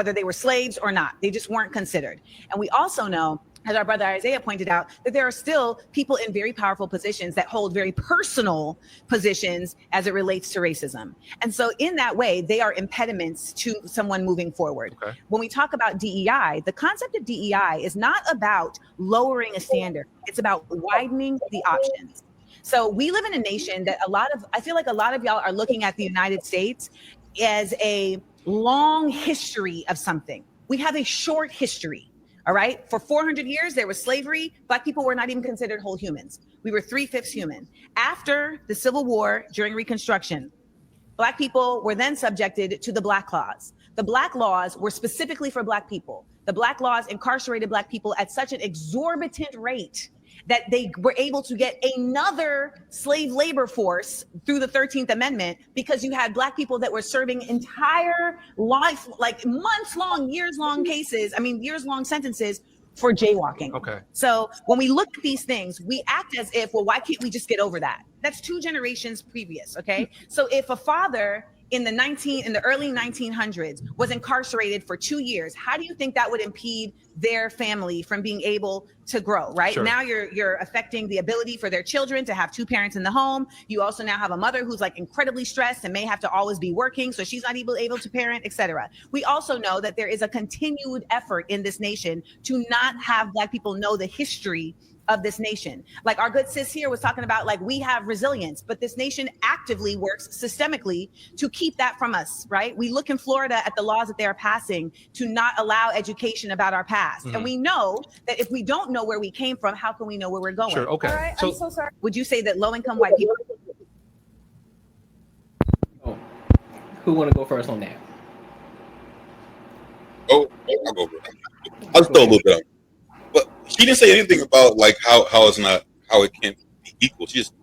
whether they were slaves or not. They just weren't considered. And we also know, as our brother Isaiah pointed out, that there are still people in very powerful positions that hold very personal positions as it relates to racism. And so in that way, they are impediments to someone moving forward. Okay. When we talk about DEI, the concept of DEI is not about lowering a standard. It's about widening the options. So we live in a nation that I feel like a lot of y'all are looking at the United States as a long history of something. We have a short history. All right. For 400 years, there was slavery. Black people were not even considered whole humans. We were 3/5 human. After the Civil War, during Reconstruction, Black people were then subjected to the Black laws. The Black laws were specifically for Black people. The Black laws incarcerated Black people at such an exorbitant rate that they were able to get another slave labor force through the 13th Amendment, because you had Black people that were serving entire life, like months long, years long sentences for jaywalking. Okay. So when we look at these things, we act as if, well, why can't we just get over that? That's 2 generations previous. Okay. So if a father in the early 1900s was incarcerated for 2 years, how do you think that would impede their family from being able to grow? Right. Sure. Now you're affecting the ability for their children to have 2 parents in the home. You also now have a mother who's like incredibly stressed and may have to always be working, so she's not able to parent, etc. We also know that there is a continued effort in this nation to not have Black people know the history of this nation. Like our good sis here was talking about, like, we have resilience, but this nation actively works systemically to keep that from us, right? We look in Florida at the laws that they are passing to not allow education about our past. And we know that if we don't know where we came from, how can we know where we're going? Sure, okay. All right, I'm so sorry. Would you say that low-income white people... Oh, who want to go first on that? Oh, I'll go. I'll just throw a little bit out. But she didn't say anything about like how it can't be equal. She just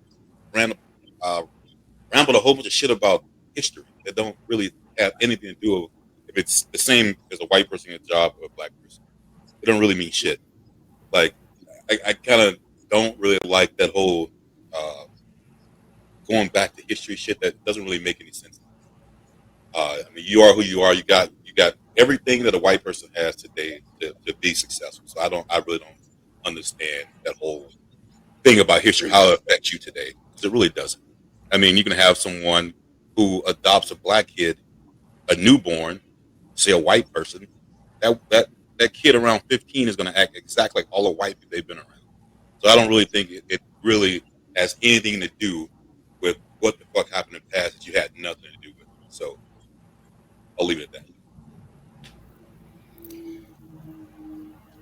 rambled a whole bunch of shit about history that don't really have anything to do with if it's the same as a white person in a job or a Black person. It don't really mean shit. Like I kind of don't really like that whole going back to history shit that doesn't really make any sense. I mean, you are who you are. You got everything that a white person has today to be successful. So I really don't understand that whole thing about history, how it affects you today, because it really doesn't. I mean, you can have someone who adopts a Black kid, a newborn, say a white person. That kid around 15 is going to act exactly like all the white people they've been around. So I don't really think it really has anything to do with what the fuck happened in the past that you had nothing to do with. So I'll leave it at that.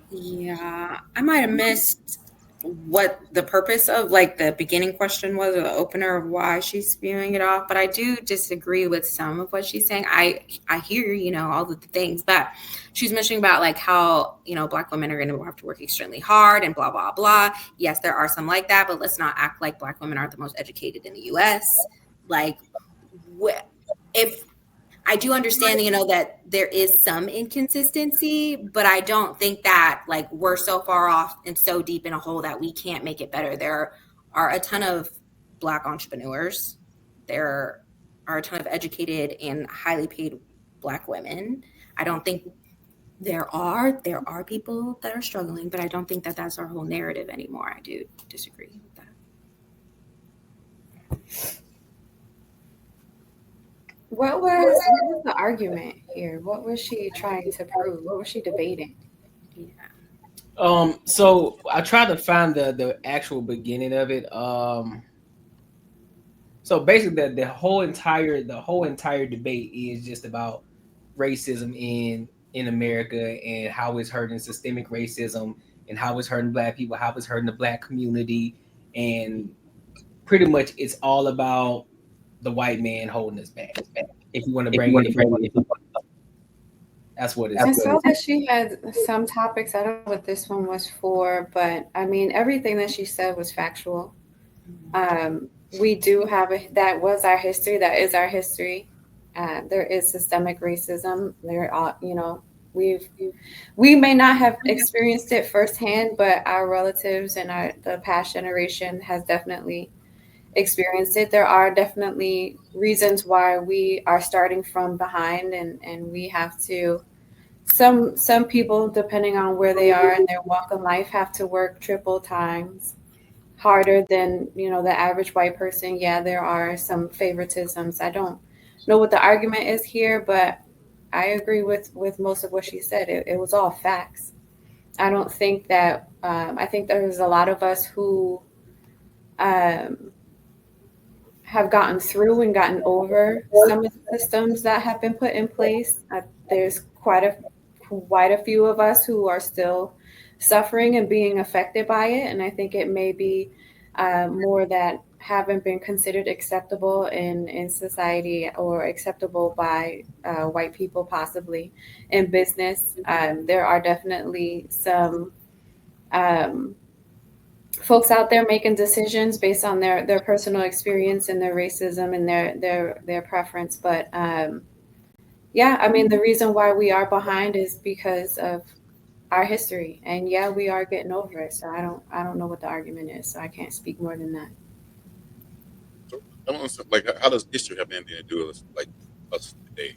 Yeah, I might have missed what the purpose of like the beginning question was, or the opener of why she's spewing it off, but I do disagree with some of what she's saying. I hear, all of the things, but she's mentioning about like how, Black women are going to have to work extremely hard and blah, blah, blah. Yes, there are some like that, but let's not act like Black women aren't the most educated in the US. Like, if I do understand, that there is some inconsistency, but I don't think that like we're so far off and so deep in a hole that we can't make it better. There are a ton of Black entrepreneurs. There are a ton of educated and highly paid Black women. I don't think there are people that are struggling, but I don't think that that's our whole narrative anymore. I do disagree with that. What was the argument here? What was she trying to prove? What was she debating? Yeah. So I tried to find the actual beginning of it. So basically the whole entire debate is just about racism in America and how it's hurting systemic racism and how it's hurting Black people, how it's hurting the Black community, and pretty much it's all about the white man holding us back. If you want to bring it, that's what it is. I saw that she had some topics. I don't know what this one was for, but I mean, everything that she said was factual. We do have that was our history. That is our history. There is systemic racism. There are, we may not have experienced it firsthand, but our relatives and the past generation has definitely experienced it. There are definitely reasons why we are starting from behind, and we have to some people, depending on where they are in their walk of life, have to work triple times harder than, you know, the average white person. Yeah, there are some favoritisms. I don't know what the argument is here, but I agree with most of what she said. It was all facts. I don't think that I think there's a lot of us who um, have gotten through and gotten over some of the systems that have been put in place. There's quite a few of us who are still suffering and being affected by it, and I think it may be more that haven't been considered acceptable in society or acceptable by white people, possibly in business. There are definitely some folks out there making decisions based on their personal experience and their racism and their preference. But yeah, I mean, the reason why we are behind is because of our history, and yeah, we are getting over it. So I don't know what the argument is, so I can't speak more than that. So I don't understand, like, how does history have anything to do with like us today?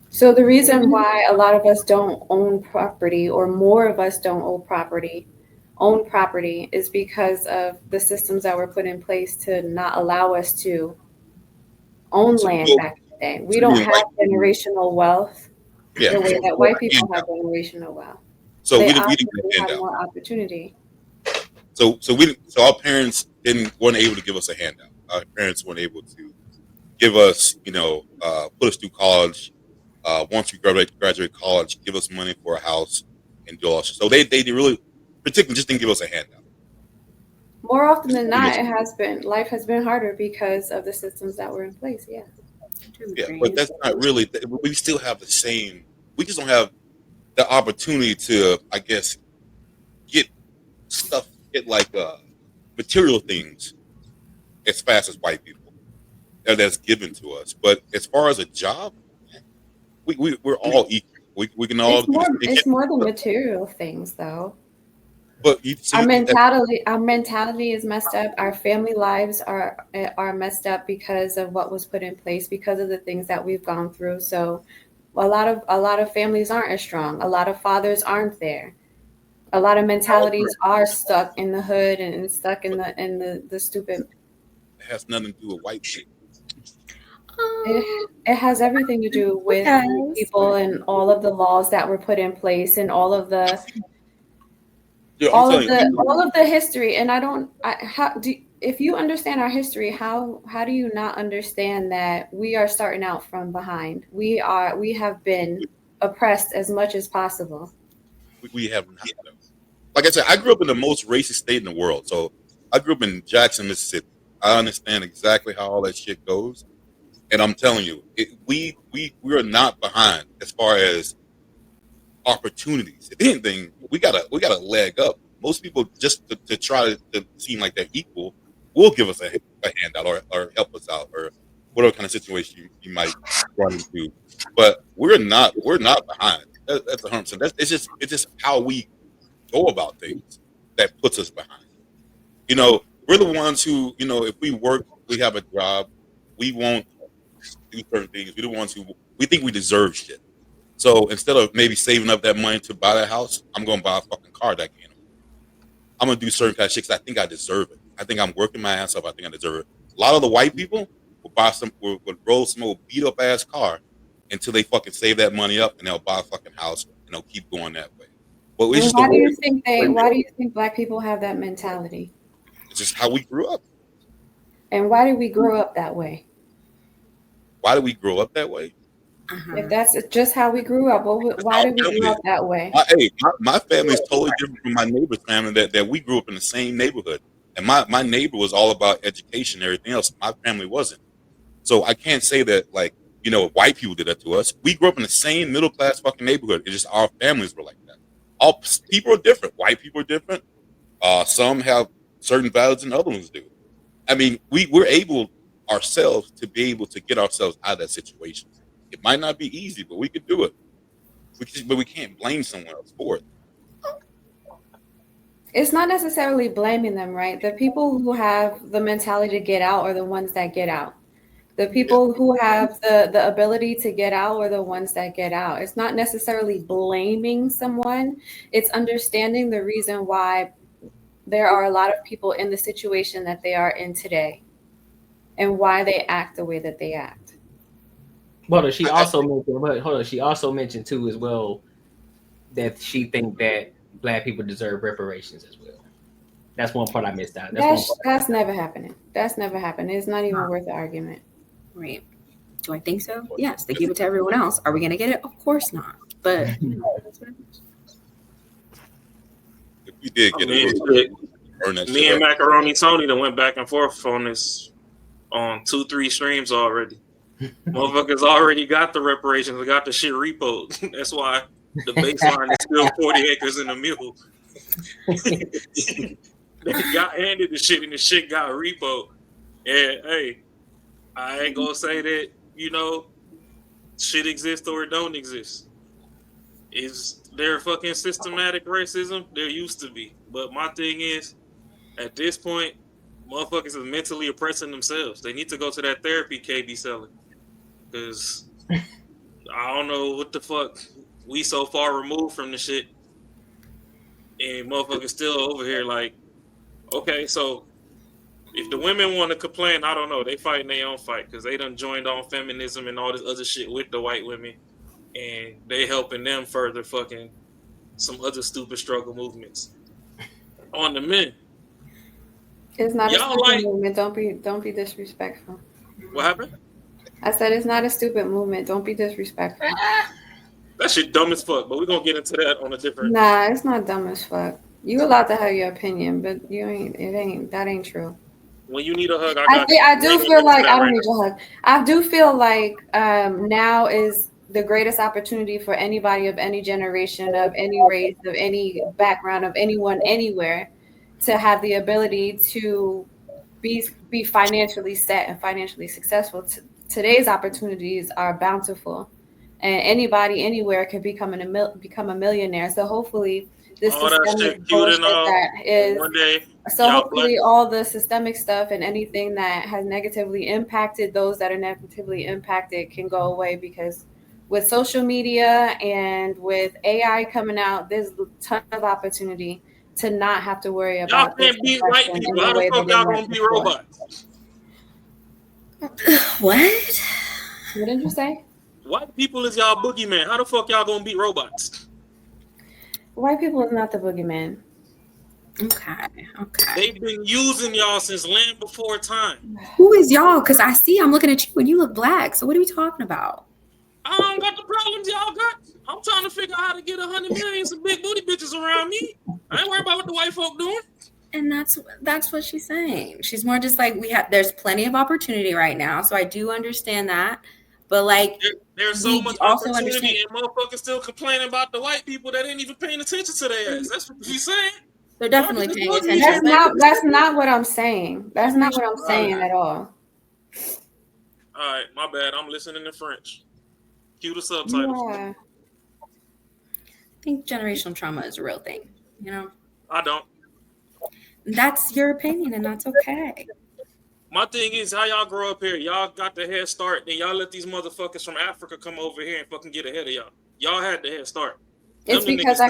So the reason why a lot of us don't own property, or more of us don't own property, is because of the systems that were put in place to not allow us to own So, land well, back in the day. We so don't mean have white people, generational wealth yeah. the way So, that white people have generational wealth. so They we didn't obviously get a have handout. more opportunity. So our parents weren't able to give us a handout. Our parents weren't able to give us, put us through college. Once we graduate college, give us money for a house and do all. So they really, particularly, just didn't give us a handout. More often Just than pretty not, much. life has been harder because of the systems that were in place. Yeah. Yeah, but that's not really. We still have the same. We just don't have the opportunity to, I guess, get stuff, get like material things as fast as white people, and that's given to us. But as far as a job, we're all equal. We can all do the same. It's more than material things, though. But you Our see, mentality is messed up. Our family lives are messed up because of what was put in place, because of the things that we've gone through. So a lot of families aren't as strong. A lot of fathers aren't there. A lot of mentalities are stuck in the hood and stuck in the stupid. it has nothing to do with white people. It has everything to do with people and all of the laws that were put in place and all of the Yeah, I'm telling you, all of the history. And if you understand our history, how do you not understand that we are starting out from behind? We have been oppressed as much as possible. we have not. Though. Like I said, I grew up in the most racist state in the world. So I grew up in Jackson, Mississippi. I understand exactly how all that shit goes. And I'm telling you, we are not behind as far as opportunities. If anything, we got a leg up. Most people, just to try to seem like they're equal, will give us a handout or help us out or whatever kind of situation you might run into. But we're not behind. That's 100%. It's just how we go about things that puts us behind. We're the ones who, if we work, we have a job, we won't do certain things. We're the ones who we think we deserve shit. So instead of maybe saving up that money to buy that house, I'm gonna buy a fucking car that can't. I'm gonna do certain kind of shit because I think I deserve it. I think I'm working my ass off. I think I deserve it. A lot of the white people will roll some old beat up ass car until they fucking save that money up and they'll buy a fucking house and they'll keep going that way. But it's just why do you think black people have that mentality? It's just how we grew up. And why did we grow up that way? Why did we grow up that way? If that's just how we grew up, why did we grow up that way? My family is totally different from my neighbor's family that we grew up in the same neighborhood. And my neighbor was all about education and everything else. My family wasn't. So I can't say that, like, white people did that to us. We grew up in the same middle class fucking neighborhood. It's just our families were like that. All people are different. White people are different. Some have certain values and other ones do. I mean, we're able ourselves to be able to get ourselves out of that situation. It might not be easy, but we could do it. But we can't blame someone else for it. It's not necessarily blaming them, right? The people who have the mentality to get out are the ones that get out. The people who have the ability to get out are the ones that get out. It's not necessarily blaming someone. It's understanding the reason why there are a lot of people in the situation that they are in today and why they act the way that they act. But she also mentioned, she also mentioned too as well that she think that Black people deserve reparations as well. That's one part I missed out. That's never happening. That's never happened. It's not even worth the argument. Right. Do I think so? Yes. They give it to everyone else. Are we going to get it? Of course not. But if we did get me and Macaroni Tony that went back and forth on this on 2-3 streams already. Motherfuckers already got the reparations. They got the shit repoed. That's why the baseline is still 40 acres and a mule. They got handed the shit and the shit got repoed. And hey, I ain't gonna say that, shit exists or it don't exist. Is there fucking systematic racism? There used to be. But my thing is, at this point, motherfuckers are mentally oppressing themselves. They need to go to that therapy KB selling. Because I don't know what the fuck. We so far removed from the shit. And motherfuckers still over here like, okay, so if the women want to complain, I don't know. They fighting their own fight because they done joined on feminism and all this other shit with the white women. And they helping them further fucking some other stupid struggle movements. On the men. It's not a stupid movement. Don't be disrespectful. What happened? I said it's not a stupid movement. Don't be disrespectful. That shit dumb as fuck, but we're gonna get into that on a different. Nah, it's not dumb as fuck. You allowed to have your opinion, but that ain't true. When you need a hug, I do feel like I don't need your hug. I do feel like now is the greatest opportunity for anybody of any generation, of any race, of any background, of anyone anywhere, to have the ability to be financially set and financially successful. Today's opportunities are bountiful, and anybody anywhere can become a millionaire. So hopefully this systemic bullshit that is hopefully all the systemic stuff and anything that has negatively impacted those that are negatively impacted can go away, because with social media and with AI coming out, there's a ton of opportunity to not have to worry about. Y'all can't beat white people. How the fuck y'all gonna be robots? What? What did you say? White people is y'all boogeyman. How the fuck y'all gonna beat robots? White people is not the boogeyman. Okay. They've been using y'all since land before time. Who is y'all? Because I'm looking at you and you look black. So what are we talking about? I don't got the problems y'all got. I'm trying to figure out how to get 100 million some big booty bitches around me. I ain't worried about what the white folk doing. And that's what she's saying. She's more just like, there's plenty of opportunity right now. So I do understand that. But like, there's so much opportunity and motherfuckers still complaining about the white people that ain't even paying attention to their ass. That's what she's saying. They're definitely paying attention. That's not what I'm saying. That's not what I'm saying at all. All right, my bad. I'm listening in French. Cue the subtitles. Yeah. I think generational trauma is a real thing. I don't. That's your opinion, and that's okay. My thing is, how y'all grow up here? Y'all got the head start, then y'all let these motherfuckers from Africa come over here and fucking get ahead of y'all. Y'all had the head start. It's because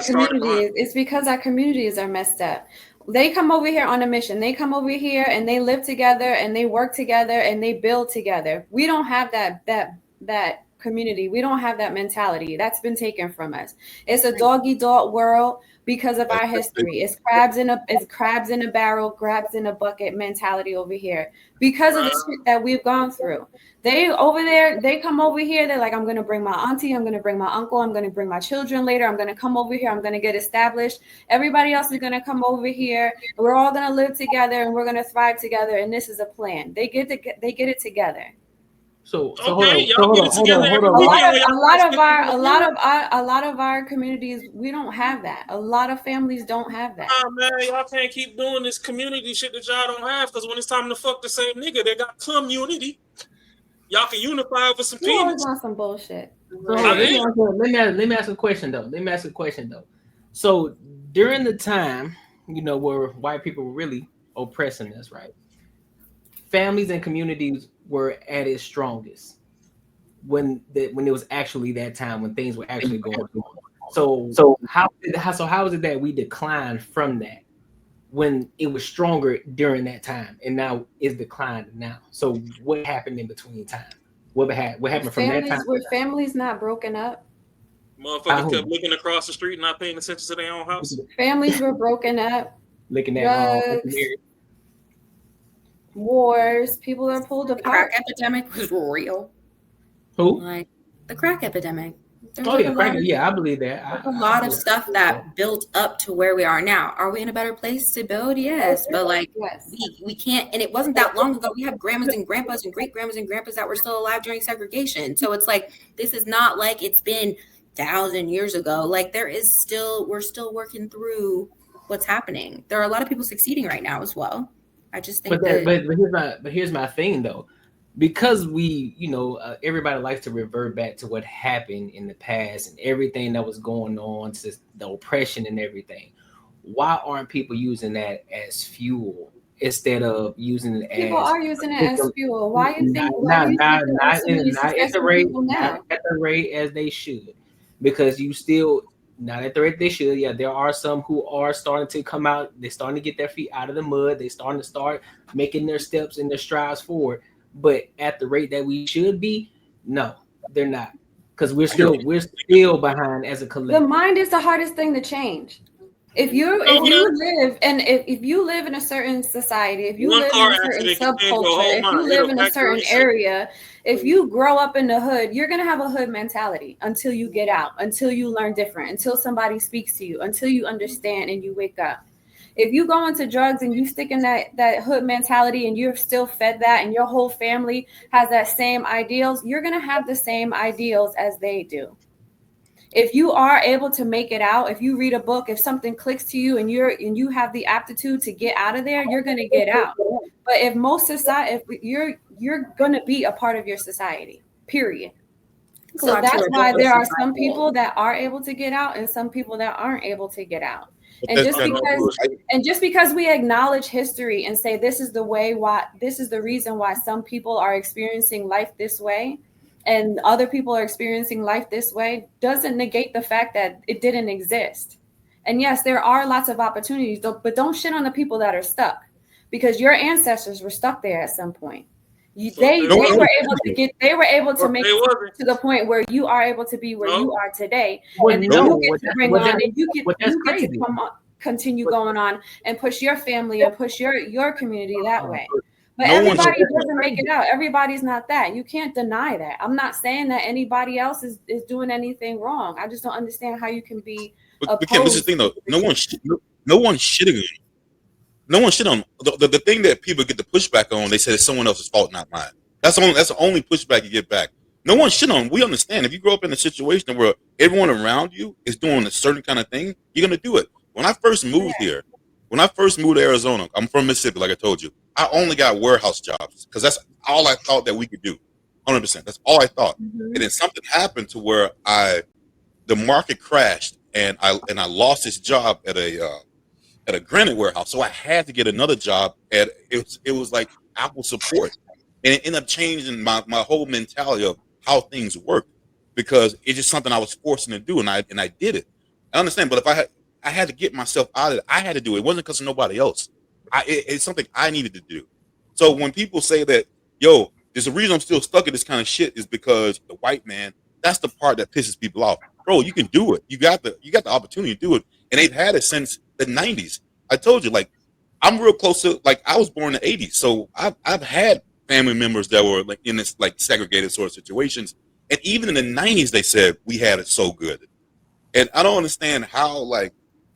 our communities are messed up. They come over here on a mission. They come over here and they live together and they work together and they build together. We don't have that community. We don't have that mentality. That's been taken from us. It's a dog-eat-dog world because of our history. It's crabs in a barrel, crabs in a bucket mentality over here because of the shit that we've gone through. They come over here. They're like, I'm going to bring my auntie. I'm going to bring my uncle. I'm going to bring my children later. I'm going to come over here. I'm going to get established. Everybody else is going to come over here. We're all going to live together and we're going to thrive together. And this is a plan. They get it together. So okay, hold on. A lot of our communities, we don't have that. A lot of families don't have that. Nah, man, y'all can't keep doing this community shit that y'all don't have, because when it's time to fuck the same nigga, they got community. Y'all can unify over some You always peanuts. want some bullshit. So let me ask a question though. So during the time, where white people were really oppressing us, right? Families and communities were at its strongest when it was actually that time when things were actually going on. So how is it that we declined from that when it was stronger during that time and now is declined now? So what happened in between time? What happened from that time? Were families not broken up? Motherfuckers kept looking across the street, not paying attention to their own house. Families were broken up. Looking at drugs, wars, people are pulled apart. The crack epidemic was real. Who? Like the crack epidemic. I believe that. A lot of stuff that built up to where we are now. Are we in a better place to build? Yes, but we can't. And it wasn't that long ago. We have grandmas and grandpas and great grandmas and grandpas that were still alive during segregation. So it's like this is not like it's been 1,000 years ago. Like we're still working through what's happening. There are a lot of people succeeding right now as well. I just think but here's my thing though. Because we, everybody likes to revert back to what happened in the past and everything that was going on, to the oppression and everything. Why aren't people using that as fuel instead of using it as? People are using it as fuel. Why you think? Not at the rate as they should, because you still not at the rate they should. Yeah, there are some who are starting to come out. They're starting to get their feet out of the mud. They're starting to start making their steps and their strides forward. But at the rate that we should be, no, they're not, because we're still behind as a collective. The mind is the hardest thing to change. If you live in a certain society, if you live in a certain subculture, if you live in a certain area, if you grow up in the hood, you're gonna have a hood mentality until you get out, until you learn different, until somebody speaks to you, until you understand and you wake up. If you go into drugs and you stick in that hood mentality and you're still fed that and your whole family has that same ideals, you're going to have the same ideals as they do. If you are able to make it out, if you read a book, if something clicks to you and you have the aptitude to get out of there, you're going to get out. But if you're going to be a part of your society, period. So that's why there are some people that are able to get out and some people that aren't able to get out. And just because we acknowledge history and say this is the reason why some people are experiencing life this way and other people are experiencing life this way doesn't negate the fact that it didn't exist. And yes, there are lots of opportunities, but don't shit on the people that are stuck, because your ancestors were stuck there at some point. They were able to make it to the point where you are able to be where you are today, and then you get to bring on, and you get to come on, continue going on and push your family and push your community that way. But everybody doesn't make it out. Everybody's not that. You can't deny that. I'm not saying that anybody else is doing anything wrong. I just don't understand how you can be. But Kim, this is the thing though. No one shitting. No one shit on the thing that people get the pushback on. They say it's someone else's fault, not mine. That's the only pushback you get back. No one shit on. We understand if you grow up in a situation where everyone around you is doing a certain kind of thing, you're gonna do it. When I first moved here, when I first moved to Arizona, I'm from Mississippi, like I told you. I only got warehouse jobs because that's all I thought that we could do. 100%. That's all I thought. And then something happened to where the market crashed and I lost this job at a granite warehouse. So I had to get another job at it was like Apple support. And it ended up changing my whole mentality of how things work, because it's just something I was forced to do, and I did it. I understand, but if I had to get myself out of it, I had to do it. It wasn't because of nobody else. It's something I needed to do. So when people say that, yo, there's a reason I'm still stuck in this kind of shit is because the white man, that's the part that pisses people off. Bro, you can do it. You got the opportunity to do it. And they've had it since the 90s. I told you, like, I'm real close to, like, I was born in the 80s. So I've had family members that were like in this like segregated sort of situations. And even in the 90s, they said we had it so good. And I don't understand how like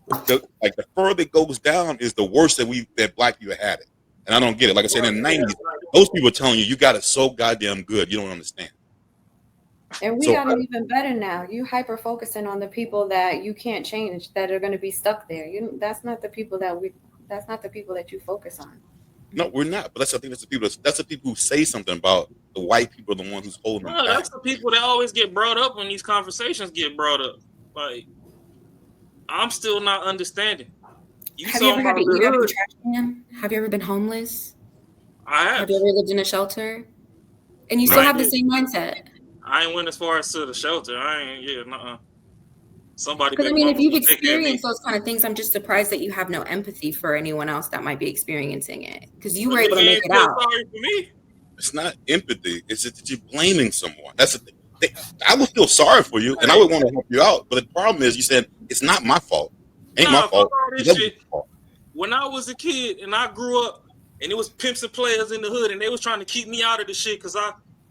the further it goes down is the worse that black people had it. And I don't get it. Like I said, in the 90s, those people are telling you got it so goddamn good. You don't understand. And we got it even better now. You hyper focusing on the people that you can't change, that are going to be stuck there. That's not the people that you focus on. No, we're not. But that's the people who say something about the white people are the ones who's holding them back. That's the people that always get brought up when these conversations get brought up. Like, I'm still not understanding. Have you ever had to eat out of a trash can? Have you ever been homeless? I have. Have you ever lived in a shelter? And you still have the same mindset. I ain't went as far as to the shelter. I ain't, yeah, nuh-uh. Somebody. Because I mean, if you've experienced those kind of things, I'm just surprised that you have no empathy for anyone else that might be experiencing it. Because you were able to make it out. Sorry for me. It's not empathy. It's just that you're blaming someone. That's the thing. I would feel sorry for you, and I would want to help you out. But the problem is, you said it's not my fault. Ain't my fault. When I was a kid and I grew up, and it was pimps and players in the hood, and they was trying to keep me out of the shit because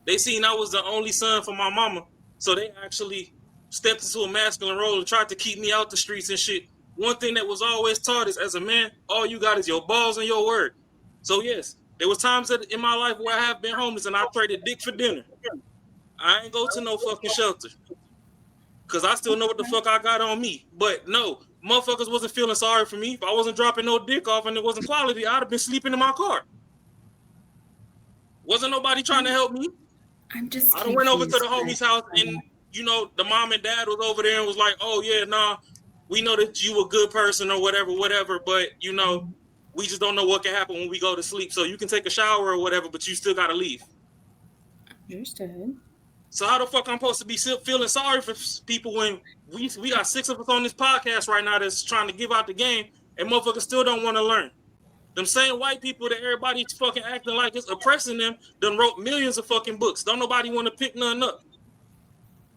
they seen I was the only son for my mama, so they actually stepped into a masculine role and tried to keep me out the streets and shit. One thing that was always taught is, as a man, all you got is your balls and your word. So yes, there was times in my life where I have been homeless and I traded dick for dinner. I ain't go to no fucking shelter because I still know what the fuck I got on me. But no, motherfuckers wasn't feeling sorry for me. If I wasn't dropping no dick off and it wasn't quality, I'd have been sleeping in my car. Wasn't nobody trying to help me. I done went over to the homie's house and, you know, the mom and dad was over there and was like, oh yeah, nah, we know that you a good person or whatever, but you know, we just don't know what can happen when we go to sleep. So you can take a shower or whatever, but you still got to leave. Understood. So how the fuck I'm supposed to be feeling sorry for people when we got 6 of us on this podcast right now that's trying to give out the game and motherfuckers still don't want to learn. Them same white people that everybody's fucking acting like it's oppressing them done wrote millions of fucking books. Don't nobody want to pick none up.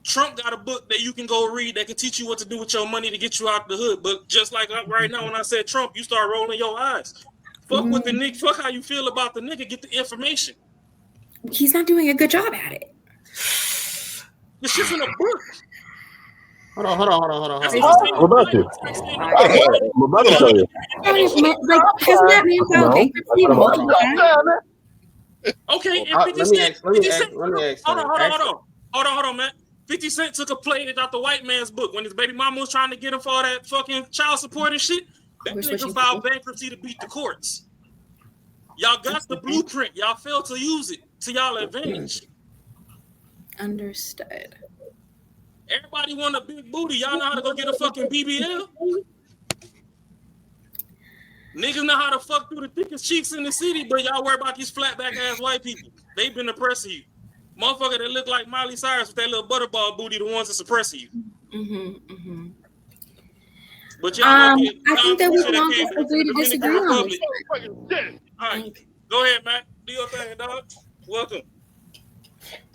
Trump got a book that you can go read that can teach you what to do with your money to get you out the hood. But just like right now when I said Trump, you start rolling your eyes. Fuck with the nigga. Fuck how you feel about the nigga. Get the information. He's not doing a good job at it. This shit's in a book. Hold on. What about you? What about you? Hasn't that man filed bankruptcy multiple times? Okay, let me ask. Hold on, man. 50 Cent took a page out the white man's book when his baby mama was trying to get him for all that fucking child support and shit. That nigga filed bankruptcy to beat the courts. Y'all got the blueprint. Y'all failed to use it to y'all advantage. Understood. Everybody want a big booty. Y'all know how to go get a fucking BBL? Niggas know how to fuck through the thickest cheeks in the city, but y'all worry about these flatback ass white people. They been oppressing you. Motherfucker that look like Miley Cyrus with that little butterball booty, the ones that's suppressing you. But y'all I think that we can all just agree to disagree on this. All right, go ahead, Matt. Do your thing, dog. Welcome.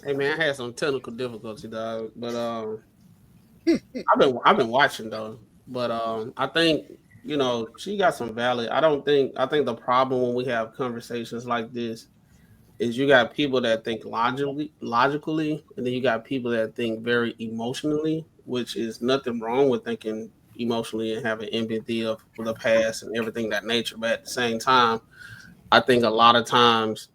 Hey man, I had some technical difficulty, dog. But I've been watching though. But I think, you know, she got some valid. I think the problem when we have conversations like this is you got people that think logically, and then you got people that think very emotionally, which is nothing wrong with thinking emotionally and having empathy for the past and everything that nature. But at the same time, I think a lot of times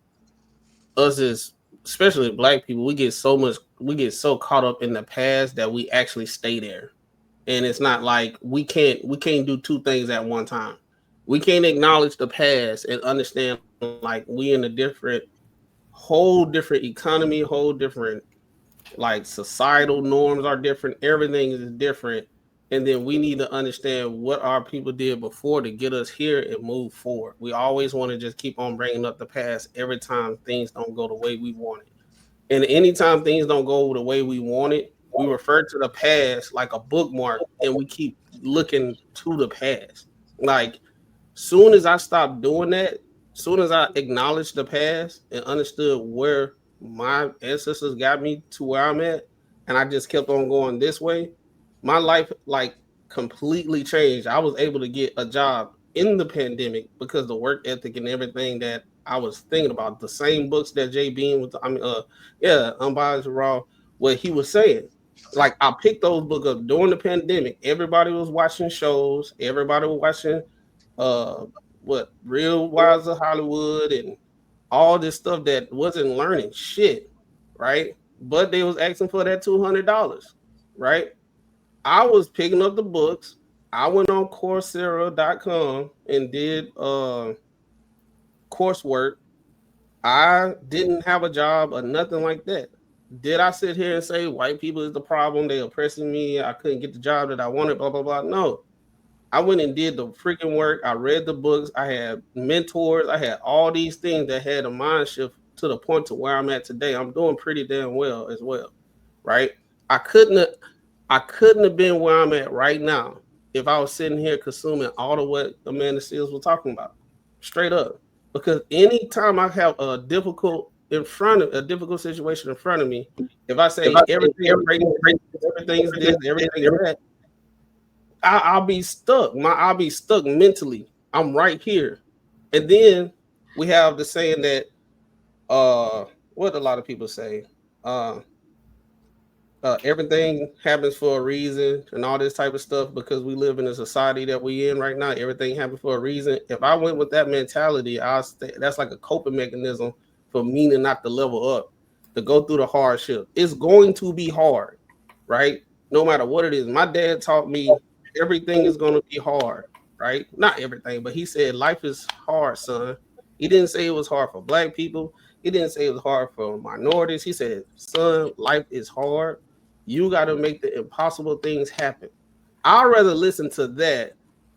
us as especially Black people, we get so caught up in the past that we actually stay there. And it's not like we can't do two things at one time. We can't acknowledge the past and understand like we in a whole different economy, whole different like societal norms are different. Everything is different. And then we need to understand what our people did before to get us here and move forward. We always want to just keep on bringing up the past every time things don't go the way we want it. And anytime things don't go the way we want it, we refer to the past like a bookmark and we keep looking to the past. Like, soon as I stopped doing that, soon as I acknowledged the past and understood where my ancestors got me to where I'm at, and I just kept on going this way, my life like completely changed. I was able to get a job in the pandemic because the work ethic and everything that I was thinking about, the same books that Jay Bean was, Unbiased Raw, what he was saying. Like, I picked those books up during the pandemic. Everybody was watching shows. Everybody was watching Real Wives of Hollywood and all this stuff that wasn't learning shit, right? But they was asking for that $200, right? I was picking up the books. I went on Coursera.com and did coursework. I didn't have a job or nothing like that. Did I sit here and say white people is the problem? They oppressing me. I couldn't get the job that I wanted, blah, blah, blah. No. I went and did the freaking work. I read the books. I had mentors. I had all these things that had a mind shift to the point to where I'm at today, I'm doing pretty damn well as well, right? I couldn't have been where I'm at right now if I was sitting here consuming all of what Amanda Seals was talking about, straight up. Because anytime I have a difficult situation in front of me, if I say everything's this, everything's that, I'll be stuck. I'll be stuck mentally. I'm right here. And then we have the saying that what a lot of people say, everything happens for a reason and all this type of stuff, because we live in a society that we in right now. Everything happens for a reason. If I went with that mentality, that's like a coping mechanism for me to not to level up, to go through the hardship. It's going to be hard, right? No matter what it is. My dad taught me everything is going to be hard, right? Not everything, but he said life is hard, son. He didn't say it was hard for black people. He didn't say it was hard for minorities. He said, son, life is hard. You got to make the impossible things happen. I'd rather listen to that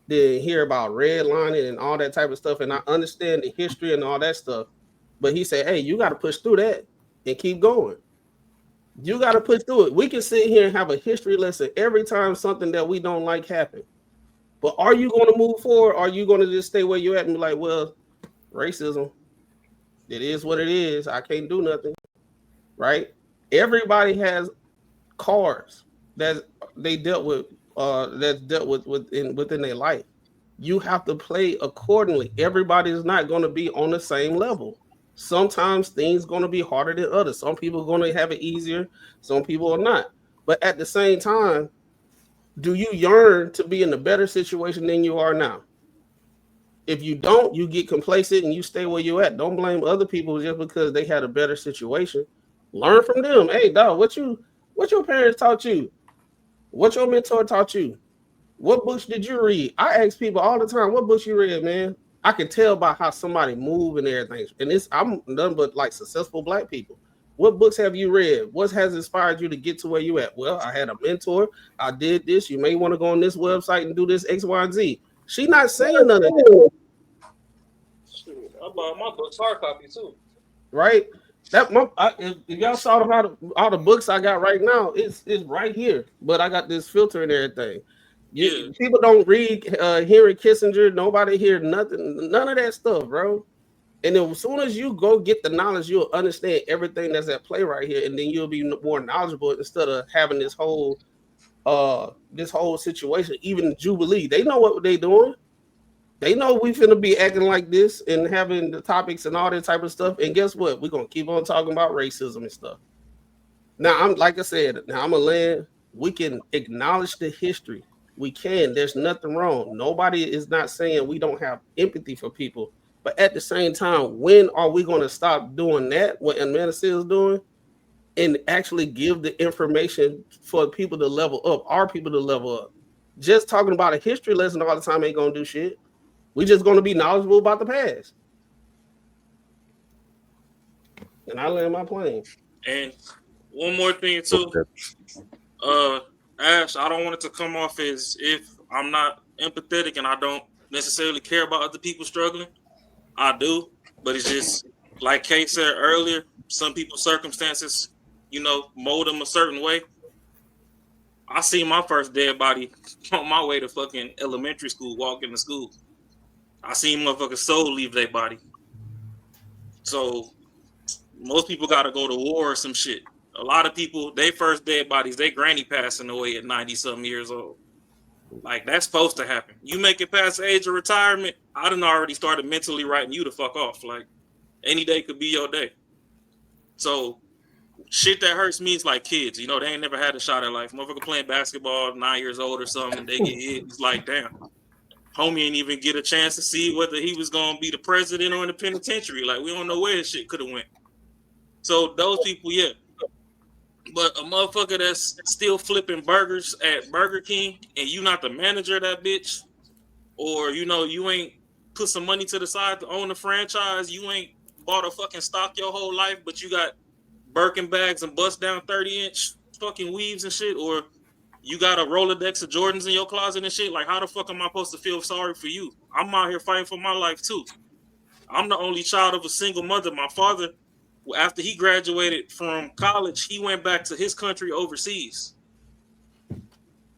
than hear about redlining and all that type of stuff. And I understand the history and all that stuff. But he said, hey, you got to push through that and keep going. You got to push through it. We can sit here and have a history lesson every time something that we don't like happens. But are you going to move forward? Or are you going to just stay where you're at and be like, well, racism, it is what it is. I can't do nothing, right? Everybody has cards that they dealt with, within their life. You have to play accordingly. Everybody is not going to be on the same level. Sometimes things going to be harder than others. Some people are going to have it easier. Some people are not. But at the same time, do you yearn to be in a better situation than you are now? If you don't, you get complacent and you stay where you're at. Don't blame other people just because they had a better situation. Learn from them. Hey, dog, what your parents taught you? What your mentor taught you? What books did you read? I ask people all the time, what books you read, man? I can tell by how somebody move and everything. And I'm none but like successful black people. What books have you read? What has inspired you to get to where you at? Well, I had a mentor. I did this. You may want to go on this website and do this X, Y, and Z. She not saying none of that. I bought my books hard copy too. Right? If y'all saw all the books I got right now, it's right here. But I got this filter and everything. People don't read Henry Kissinger. Nobody hear nothing, none of that stuff, bro. And then as soon as you go get the knowledge, you'll understand everything that's at play right here, and then you'll be more knowledgeable instead of having this whole situation. Even Jubilee, they know what they're doing. They know we finna be acting like this and having the topics and all that type of stuff. And guess what? We're gonna keep on talking about racism and stuff. Now, I'm gonna land. We can acknowledge the history. We can. There's nothing wrong. Nobody is not saying we don't have empathy for people. But at the same time, when are we gonna stop doing that? What Amanda is doing, and actually give the information for people to level up, our people to level up. Just talking about a history lesson all the time ain't gonna do shit. We just gonna be knowledgeable about the past. And I land my plane. And one more thing too, Ash, I don't want it to come off as if I'm not empathetic and I don't necessarily care about other people struggling. I do, but it's just like Kay said earlier, some people's circumstances, mold them a certain way. I see my first dead body on my way to fucking elementary school, walking to school. I seen motherfucking soul leave their body. So most people got to go to war or some shit. A lot of people, they first dead bodies, they granny passing away at 90-something years old. Like, that's supposed to happen. You make it past the age of retirement, I done already started mentally writing you the fuck off. Like, any day could be your day. So shit that hurts me is like kids. They ain't never had a shot at life. Motherfucker playing basketball, 9 years old or something, they get hit. It's like, damn. Homie ain't even get a chance to see whether he was going to be the president or in the penitentiary. Like, we don't know where his shit could have went. So those people, yeah. But a motherfucker that's still flipping burgers at Burger King and you not the manager of that bitch, or, you ain't put some money to the side to own the franchise, you ain't bought a fucking stock your whole life, but you got Birkin bags and bust down 30-inch fucking weaves and shit, or you got a Rolodex of Jordans in your closet and shit. Like, how the fuck am I supposed to feel sorry for you? I'm out here fighting for my life too. I'm the only child of a single mother. My father After he graduated from college, he went back to his country overseas.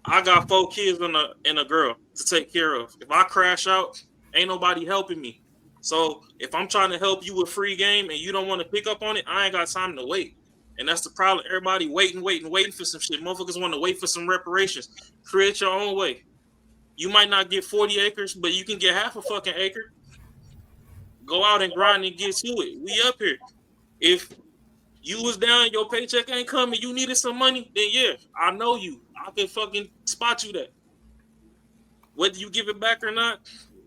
I got 4 kids and a girl to take care of. If I crash out, ain't nobody helping me. So if I'm trying to help you with free game and you don't want to pick up on it, I ain't got time to wait. And that's the problem. Everybody waiting for some shit. Motherfuckers want to wait for some reparations. Create your own way. You might not get 40 acres, but you can get half a fucking acre. Go out and grind and get to it. We up here. If you was down, your paycheck ain't coming, you needed some money, then yeah, I know you. I can fucking spot you that. Whether you give it back or not,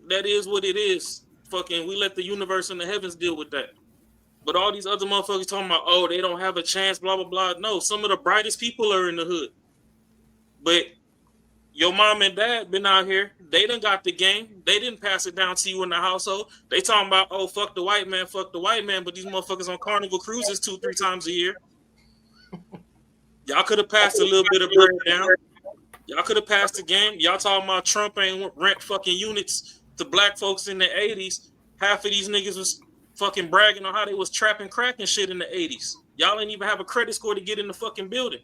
that is what it is. Fucking, we let the universe and the heavens deal with that. But all these other motherfuckers talking about, oh, they don't have a chance, blah, blah, blah. No, some of the brightest people are in the hood. But your mom and dad been out here. They done got the game. They didn't pass it down to you in the household. They talking about, oh, fuck the white man. But these motherfuckers on Carnival cruises 2-3 times a year. Y'all could have passed a little bit of bread down. Y'all could have passed the game. Y'all talking about Trump ain't rent fucking units to black folks in the 80s. Half of these niggas was fucking bragging on how they was trapping crack and shit in the 80s. Y'all ain't even have a credit score to get in the fucking building.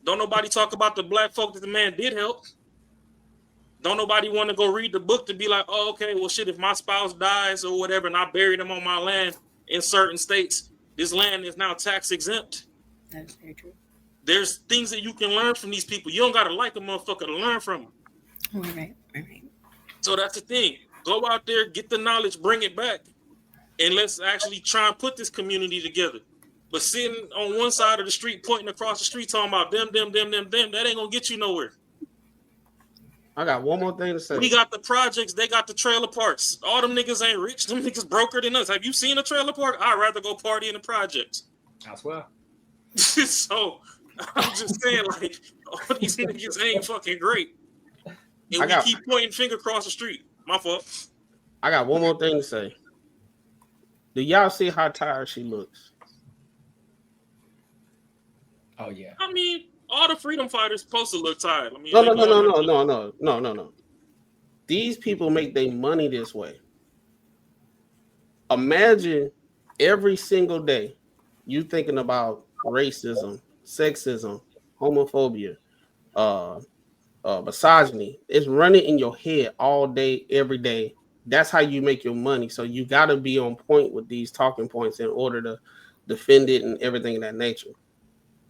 Don't nobody talk about the black folk that the man did help. Don't nobody want to go read the book to be like, oh, okay, well, shit, if my spouse dies or whatever and I bury them on my land in certain states, this land is now tax exempt. That's very true. There's things that you can learn from these people. You don't got to like a motherfucker to learn from them. All right. So that's the thing. Go out there, get the knowledge, bring it back, and let's actually try and put this community together. But sitting on one side of the street, pointing across the street, talking about them, that ain't going to get you nowhere. I got one more thing to say. We got the projects. They got the trailer parks. All them niggas ain't rich. Them niggas broker than us. Have you seen a trailer park? I'd rather go party in the projects. I swear. So I'm just saying, like, all these niggas ain't fucking great. And we keep pointing finger across the street. My fault. I got one more thing to say. Do y'all see how tired she looks? Oh yeah. I mean, all the freedom fighters supposed to look tired. I mean, No. These people make their money this way. Imagine every single day you thinking about racism, sexism, homophobia, misogyny. It's running in your head all day, every day. That's how you make your money. So you got to be on point with these talking points in order to defend it and everything of that nature.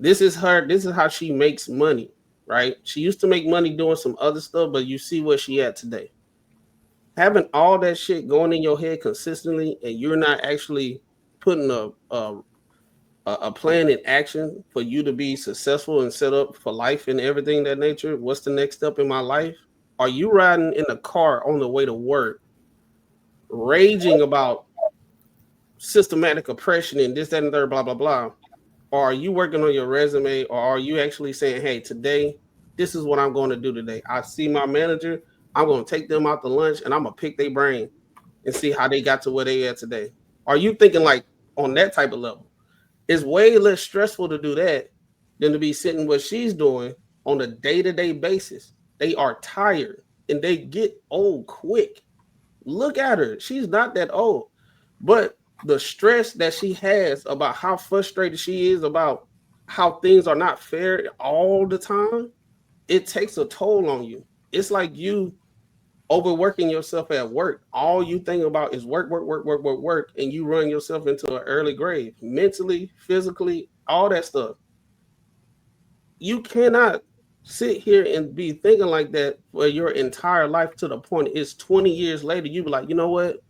This is her. This is how she makes money, right? She used to make money doing some other stuff, but you see where she at today. Having all that shit going in your head consistently, and you're not actually putting a plan in action for you to be successful and set up for life and everything of that nature. What's the next step in my life? Are you riding in a car on the way to work, raging about systematic oppression and this, that, and third, blah, blah, blah? Or are you working on your resume, or are you actually saying, hey, today, this is what I'm going to do today. I see my manager, I'm going to take them out to lunch, and I'm going to pick their brain and see how they got to where they are today. Are you thinking like on that type of level? It's way less stressful to do that than to be sitting what she's doing on a day-to-day basis. They are tired, and they get old quick. Look at her. She's not that old. But the stress that she has about how frustrated she is about how things are not fair all the time, it takes a toll on you. It's like you overworking yourself at work. All you think about is work, and you run yourself into an early grave, mentally, physically, all that stuff. You cannot sit here and be thinking like that for your entire life to the point it's 20 years later. You be like, you know what?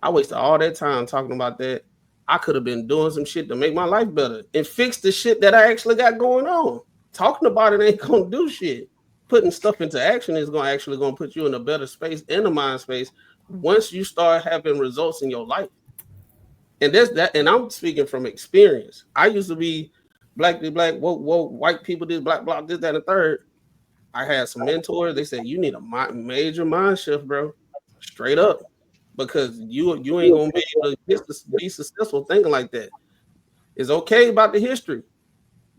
I wasted all that time talking about that. I could have been doing some shit to make my life better and fix the shit that I actually got going on. Talking about it ain't gonna do shit. Putting stuff into action is going to put you in a better space, in a mind space, once you start having results in your life. And there's that, and I'm speaking from experience. I used to be black, woke, white people, this, black, this, that, and the third. I had some mentors. They said, you need a major mind shift, bro. Straight up. Because you ain't gonna be able to be successful thinking like that. It's okay about the history,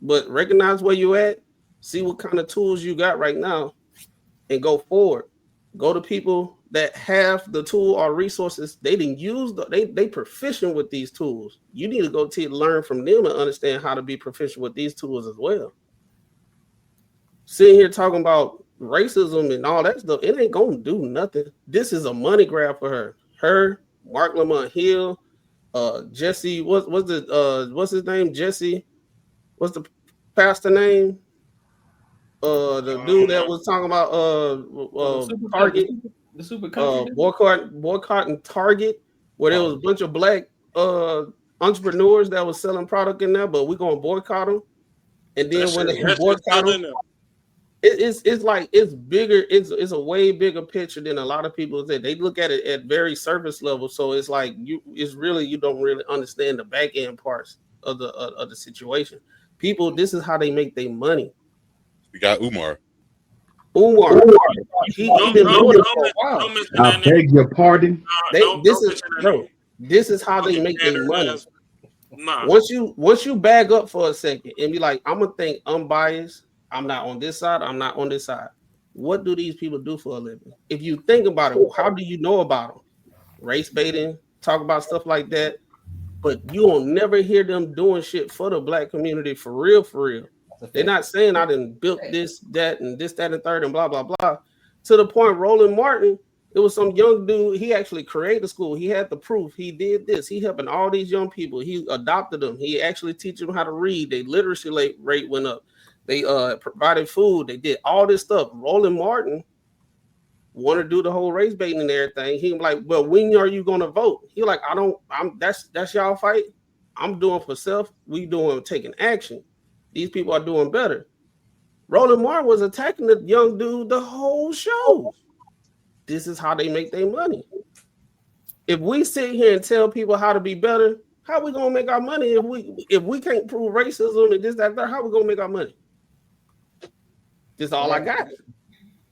but recognize where you at, see what kind of tools you got right now, and go forward. Go to people that have the tool or resources, they didn't use they proficient with these tools. You need to go learn from them and understand how to be proficient with these tools as well. Sitting here talking about racism and all that stuff, it ain't gonna do nothing. This is a money grab for her. Her, Mark Lamont Hill, Jesse, what's his name? Jesse, what's the pastor name? The dude that was talking about Target, the super country boycotting Target, where there was a bunch of black entrepreneurs that was selling product in there, but we're gonna boycott them. And then when they boycott them, it's like it's bigger. It's a way bigger picture than a lot of people say. They look at it at very surface level. So it's like you don't really understand the back end parts of the situation. People, this is how they make their money. We got Umar. He been doing it for a while. I beg your pardon. This is how they make their money. Once you bag up for a second and be like, I'm gonna think unbiased. I'm not on this side. I'm not on this side. What do these people do for a living? If you think about it, how do you know about them? Race baiting, talk about stuff like that. But you will never hear them doing shit for the black community for real, for real. They're not saying I done built this, that, and this, that, and third, and blah, blah, blah. To the point, Roland Martin, it was some young dude. He actually created a school. He had the proof. He did this. He helping all these young people. He adopted them. He actually teach them how to read. Their literacy rate went up. They provided food. They did all this stuff. Roland Martin want to do the whole race baiting and everything. He was like, well, when are you going to vote? He like, that's y'all fight. I'm doing for self. We doing taking action. These people are doing better. Roland Martin was attacking the young dude the whole show. This is how they make their money. If we sit here and tell people how to be better, how are we gonna make our money if we can't prove racism and this, that, that? How are we gonna make our money? This is all I got.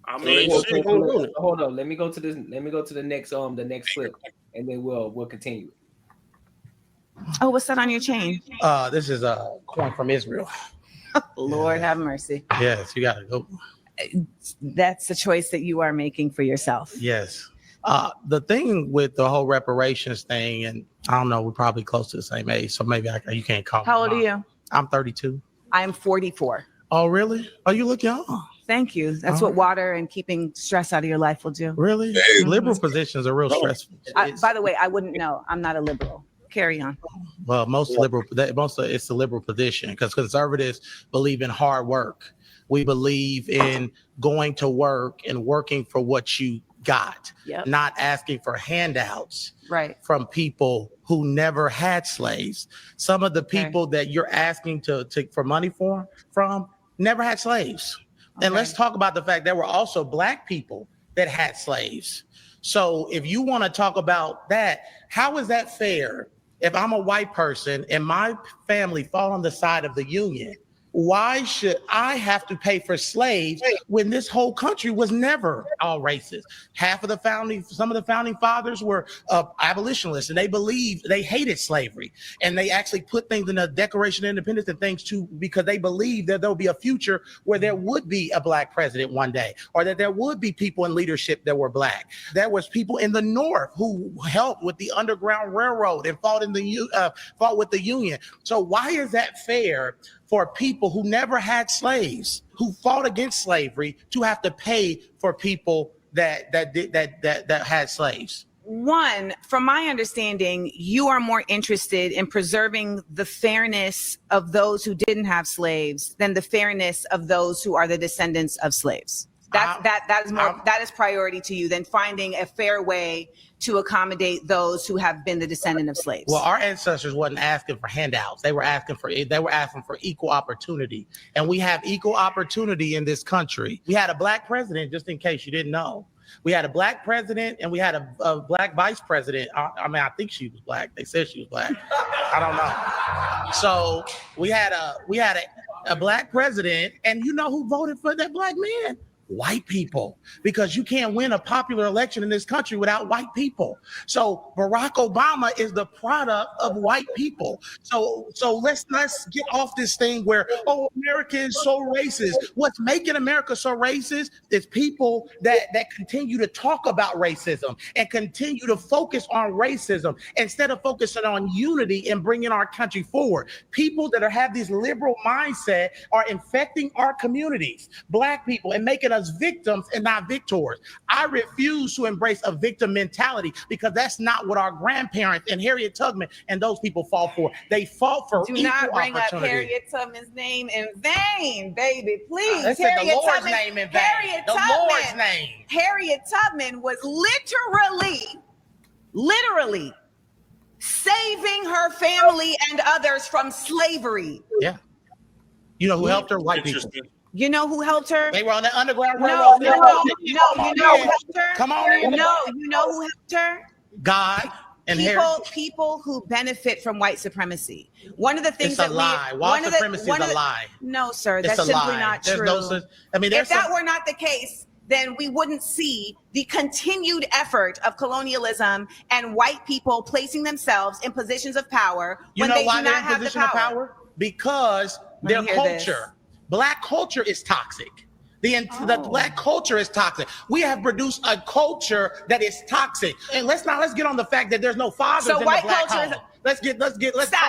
I mean, hold on. Let me go to this. Let me go to the next clip, and then we'll continue. Oh, what's that on your chain? This is a coin from Israel. Lord have mercy. Yes, you gotta go. That's a choice that you are making for yourself. Yes. The thing with the whole reparations thing, and I don't know, we're probably close to the same age, so maybe you can't call me. How old are you? I'm 32. I'm 44. Oh, really? Oh, you look young. Thank you. That's what water and keeping stress out of your life will do. Really? Hey. Liberal positions are real stressful. By the way, I wouldn't know. I'm not a liberal. Carry on. Well, it's the liberal position because conservatives believe in hard work. We believe in going to work and working for what you got, not asking for handouts from people who never had slaves. Some of the people that you're asking to for money from never had slaves. And let's talk about the fact there were also black people that had slaves. So if you want to talk about that, how is that fair? If I'm a white person and my family fall on the side of the Union, why should I have to pay for slaves when this whole country was never all racist? Some of the founding fathers were abolitionists, and they hated slavery, and they actually put things in the Declaration of Independence and things too because they believed that there'll be a future where there would be a black president one day, or that there would be people in leadership that were black. There was people in the North who helped with the Underground Railroad and fought with the Union. So why is that fair for people who never had slaves, who fought against slavery, to have to pay for people that had slaves? One, from my understanding, you are more interested in preserving the fairness of those who didn't have slaves than the fairness of those who are the descendants of slaves. That is priority to you than finding a fair way to accommodate those who have been the descendant of slaves. Well, our ancestors wasn't asking for handouts. They were asking for equal opportunity. And we have equal opportunity in this country. We had a black president, just in case you didn't know. We had a black president and we had a black vice president. I mean, I think she was black. They said she was black. I don't know. So we had a black president, and you know who voted for that black man? white people, because you can't win a popular election in this country without white people. So Barack Obama is the product of white people. So let's get off this thing where, oh, America is so racist. What's making America so racist is people that continue to talk about racism and continue to focus on racism instead of focusing on unity and bringing our country forward. People that have these liberal mindset are infecting our communities, Black people, and making us victims and not victors. I refuse to embrace a victim mentality, because that's not what our grandparents and Harriet Tubman and those people fought for. They fought for Do equal not bring up opportunity. Harriet Tubman's name in vain, baby. Please. They said the Harriet Lord's Tubman, name in vain. Harriet The Tubman, Lord's name. Harriet Tubman was literally saving her family and others from slavery. Yeah. You know who helped her? White people. You know who helped her? They were on the Underground No, Railroad. you know who helped her? Come on in. No, you know who helped her? God and people who benefit from white supremacy. One of the things it's a lie. White supremacy is a lie. No, sir, It's that's a simply lie. not There's true. no such, I mean, if that were not the case, then we wouldn't see the continued effort of colonialism and white people placing themselves in positions of power You when know they why do they're not in have the position of power? Because their me hear this. culture, Black culture, is toxic. The Black culture is toxic. We have produced a culture that is toxic. And let's get on the fact that there's no fathers in the Black home. Let's talk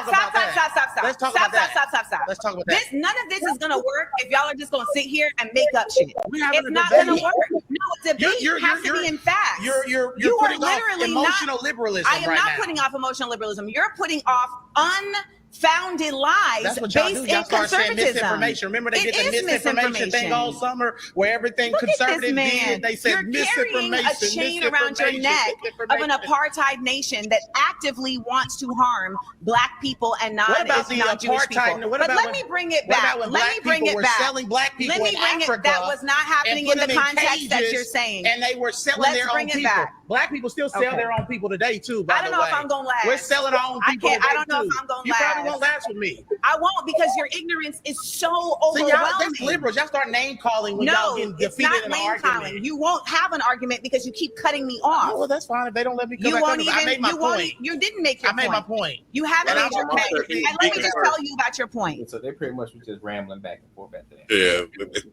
about that. Let's talk about that. Stop. Let's talk about that. None of this is gonna work if y'all are just gonna sit here and make up shit. It's not gonna work. No, debate has to be in facts. You're you putting are off literally emotional liberalism. I am right not now. putting off emotional liberalism. You're putting off unfounded lies That's what y'all based do. in Y'all start saying conservatism. misinformation. Remember they It did the is misinformation thing all summer where everything Look at this conservative man. did. They said You're carrying a chain around your neck of an apartheid nation that actively wants to harm Black people and What about the non-Jewish people. apartheid? What But about let when- me bring it what back. about when Let Black me bring people it were back. selling Black people Let me in bring Africa it. That was not happening and in the put them context that cages, you're saying. And they were selling Let's their own bring it people. back. Black people still sell Okay. their own people today too. By I don't the know way. if I'm gonna last. We're selling our own people today I don't know too. if I'm gonna You last. probably won't last with me. I won't, because your ignorance is so See, y'all, overwhelming. that's liberals. Y'all start name calling when y'all getting it's defeated not in an name argument. calling. You won't have an argument because you keep cutting me off. Oh, well, that's fine. If they don't let me come You back won't up, even. I made my you won't. point. You didn't make your I made point. my point. You haven't And made your I'm point. okay. And let me just tell you about your point. So they pretty much was just rambling back and forth after that.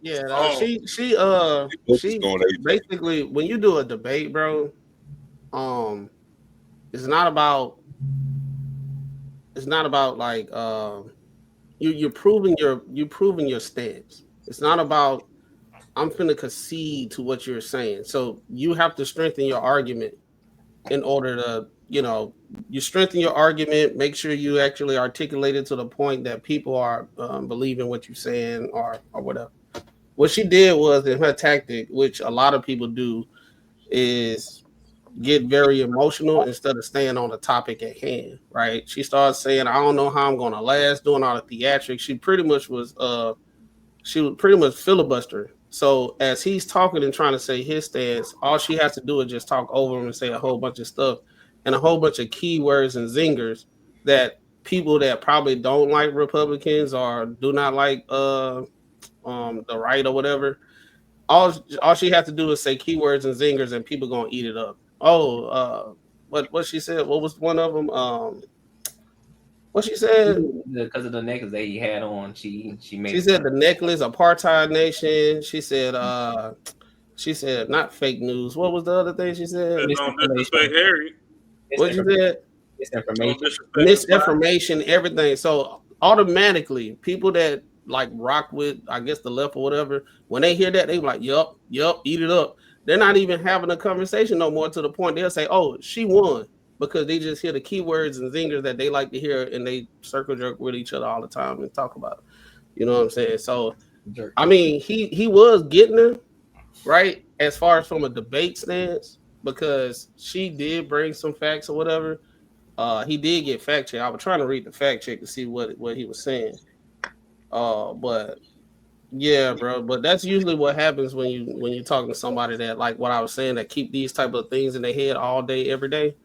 Yeah, Oh. she basically, when you do a debate, bro, it's not about like you're proving your stance. It's not about I'm finna concede to what you're saying. So you have to strengthen your argument in order to, you strengthen your argument, make sure you actually articulate it to the point that people are believing what you're saying or whatever. What she did was, in her tactic, which a lot of people do, is get very emotional instead of staying on the topic at hand, right? She started saying, I don't know how I'm going to last, doing all the theatrics. She pretty much was filibustering. So as he's talking and trying to say his stance, all she has to do is just talk over him and say a whole bunch of stuff and a whole bunch of keywords and zingers that people that probably don't like Republicans or do not like the right or whatever, all she has to do is say keywords and zingers and people gonna eat it up. What she said? What was one of them? What she said? Because of the necklace that he had on, she made. She said the necklace, apartheid nation. She said not fake news. What was the other thing she said? What you said? Misinformation, everything. So automatically, people that like rock with, I guess, the left or whatever, when they hear that, they be like, yup, eat it up. They're not even having a conversation no more, to the point they'll say, oh, she won, because they just hear the keywords and zingers that they like to hear, and they circle jerk with each other all the time and talk about it. You know what I'm saying? So, I mean, he was getting her, right, as far as from a debate stance, because she did bring some facts or whatever. He did get fact check. I was trying to read the fact check to see what he was saying. But yeah, bro. But that's usually what happens when you're talking to somebody that, like what I was saying, that keep these type of things in their head all day, every day.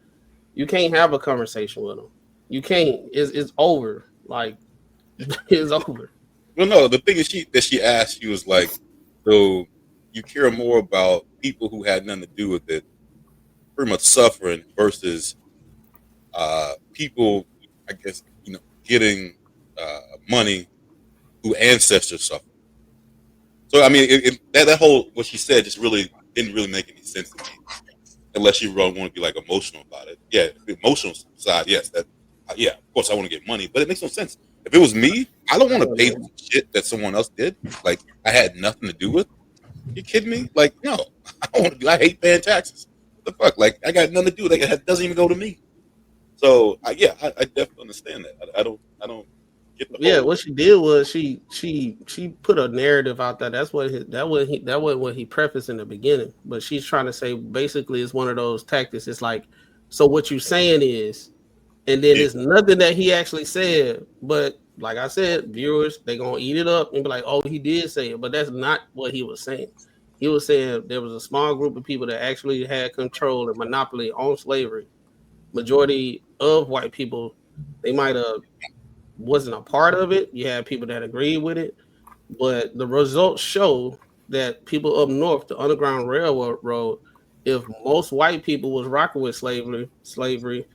You can't have a conversation with them. You can't. It's over. Like it's over. Well, no. The thing is, she asked, she was like, "So you care more about people who had nothing to do with it, pretty much suffering versus people, I guess, getting money who ancestors suffer. So I mean, that whole what she said just really didn't really make any sense to me, unless you really want to be like emotional about it. Yeah, the emotional side, yes, that yeah, of course I want to get money, but it makes no sense. If it was me, I don't want to pay for shit that someone else did. Like I had nothing to do with. You kidding me? Like no, I don't want to. I hate paying taxes. What the fuck? Like I got nothing to do with it. It doesn't even go to me. So I definitely understand that. I don't get the yeah. What she did was she put a narrative out there. That's what that was what he prefaced in the beginning. But she's trying to say basically it's one of those tactics. It's like, so what you saying is, and then it's nothing that he actually said. But like I said, viewers they gonna eat it up and be like, oh, he did say it, but that's not what he was saying. He was saying there was a small group of people that actually had control and monopoly on slavery. Majority of white people, they might have wasn't a part of it. You had people that agreed with it, but the results show that people up north, the Underground Railroad, if most white people was rocking with slavery,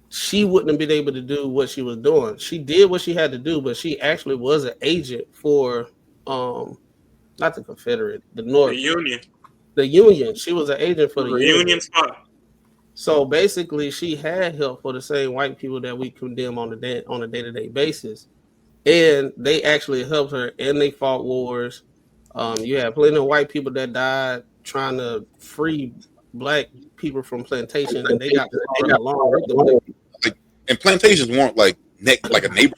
she wouldn't have been able to do what she was doing. She did what she had to do, but she actually was an agent for not the Confederate, the North, the Union. She was an agent for the Union spot. So basically, she had help for the same white people that we condemn on a day-to-day basis, and they actually helped her, and they fought wars. You had plenty of white people that died trying to free black people from plantation, and they got along with the white people. And plantations weren't like a neighborhood.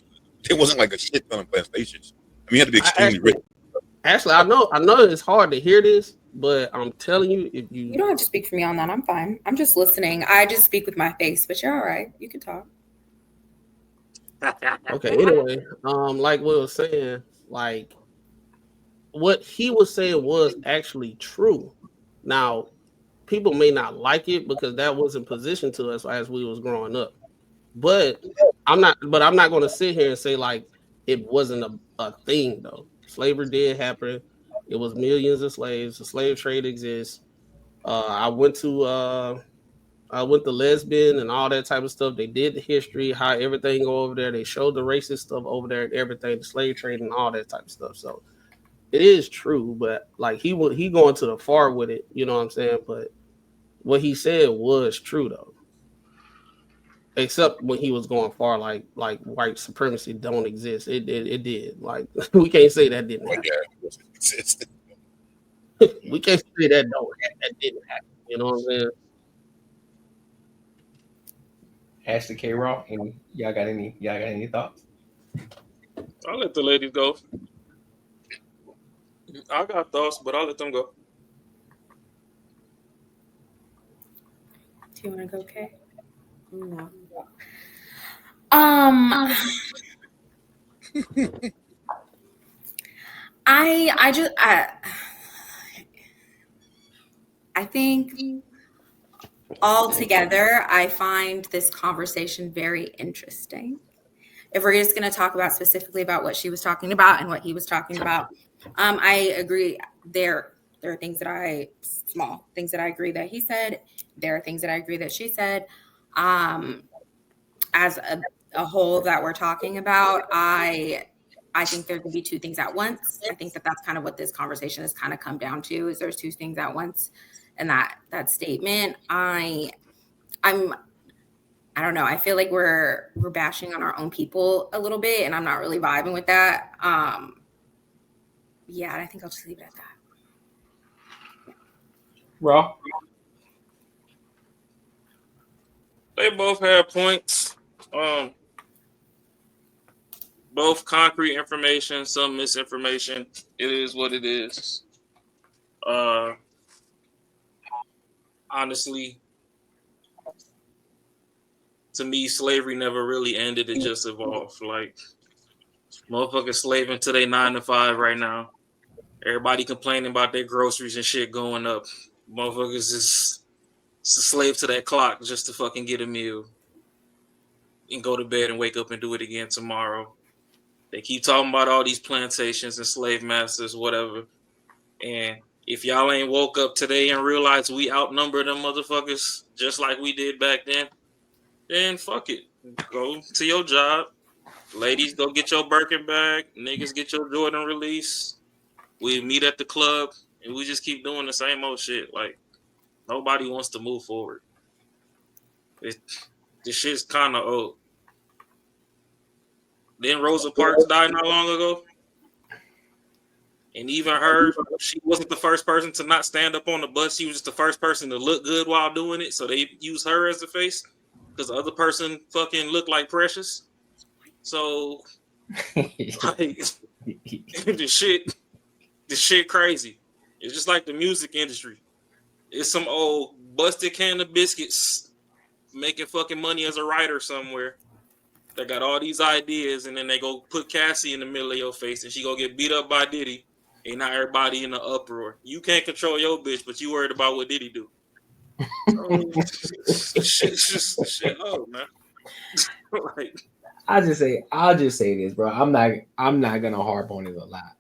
It wasn't like a shit ton of plantations. I mean, you had to be extremely rich. Actually, I know it's hard to hear this, but I'm telling you, if you don't have to speak for me on that. I'm fine. I'm just listening. I just speak with my face, but you're all right. You can talk. Okay. Anyway, like what I was saying, like what he was saying was actually true. Now, people may not like it because that wasn't positioned to us as we was growing up. But I'm not going to sit here and say like it wasn't a thing though. Slavery did happen. It was millions of slaves. The slave trade exists. I went to lesbian and all that type of stuff. They did the history, how everything go over there. They showed the racist stuff over there and everything, the slave trade and all that type of stuff. So it is true, but like he going to the far with it, you know what I'm saying? But what he said was true though. Except when he was going far, like white supremacy don't exist. It did. Like we can't say that didn't happen. We can't say that that didn't happen. You know what I'm saying? Ashley K. Raw, y'all got any thoughts? I'll let the ladies go. I got thoughts, but I'll let them go. Do you want to go, Kay? No. I think altogether, I find this conversation very interesting. If we're just going to talk about specifically about what she was talking about and what he was talking about, I agree. There are things that small things that I agree that he said. There are things that I agree that she said. As a whole that we're talking about, I think there could be two things at once. I think that's kind of what this conversation has kind of come down to, is there's two things at once. And that statement, I don't know. I feel like we're bashing on our own people a little bit, and I'm not really vibing with that. Yeah, I think I'll just leave it at that. Raw. They both had points. Both concrete information, some misinformation. It is what it is. Honestly, to me, slavery never really ended. It just evolved. Like, motherfuckers slaving to their 9 to 5 right now. Everybody complaining about their groceries and shit going up. Motherfuckers is a slave to that clock just to fucking get a meal and go to bed and wake up and do it again tomorrow. They keep talking about all these plantations and slave masters, whatever. And If y'all ain't woke up today and realized we outnumber them motherfuckers just like we did back then fuck it. Go to your job. Ladies, go get your Birkin bag. Niggas, get your Jordan release. We meet at the club and we just keep doing the same old shit. Like, nobody wants to move forward. This shit's kind of old. Then Rosa Parks died not long ago. And even her, she wasn't the first person to not stand up on the bus. She was just the first person to look good while doing it. So they use her as the face because the other person fucking looked like Precious. So, like, the shit crazy. It's just like the music industry. It's some old busted can of biscuits making fucking money as a writer somewhere. They got all these ideas, and then they go put Cassie in the middle of your face, and she go get beat up by Diddy, and now everybody in an uproar. You can't control your bitch, but you worried about what Diddy do. Shit. Oh man. Like, I'll just say this, bro. I'm not gonna harp on it a lot.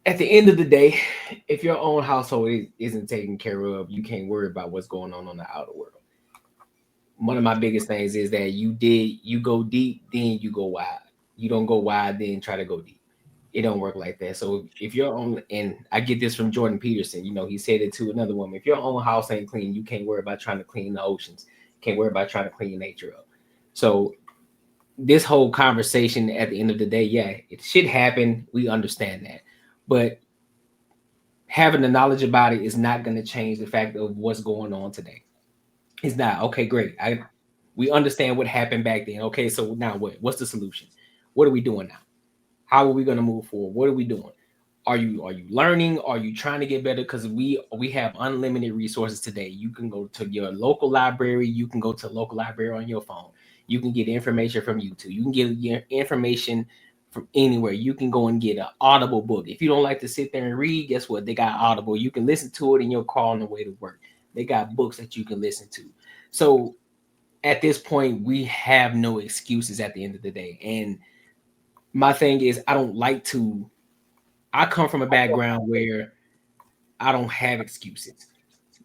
At the end of the day, if your own household isn't taken care of, you can't worry about what's going on the outer world. One of my biggest things is that you go deep, then you go wide. You don't go wide, then try to go deep. It don't work like that. So if your own, and I get this from Jordan Peterson, he said it to another woman. If your own house ain't clean, you can't worry about trying to clean the oceans. Can't worry about trying to clean nature up. So this whole conversation at the end of the day, yeah, it should happen. We understand that. But having the knowledge about it is not going to change the fact of what's going on today. It's not. Okay, great. We understand what happened back then. Okay, so now what? What's the solution? What are we doing now? How are we going to move forward? What are we doing? Are you learning? Are you trying to get better? Because we have unlimited resources today. You can go to your local library. You can go to a local library on your phone. You can get information from YouTube. You can get your information from anywhere. You can go and get an Audible book. If you don't like to sit there and read, guess what? They got Audible. You can listen to it in your car on the way to work. They got books that you can listen to. So at this point, we have no excuses at the end of the day. And my thing is, I come from a background where I don't have excuses.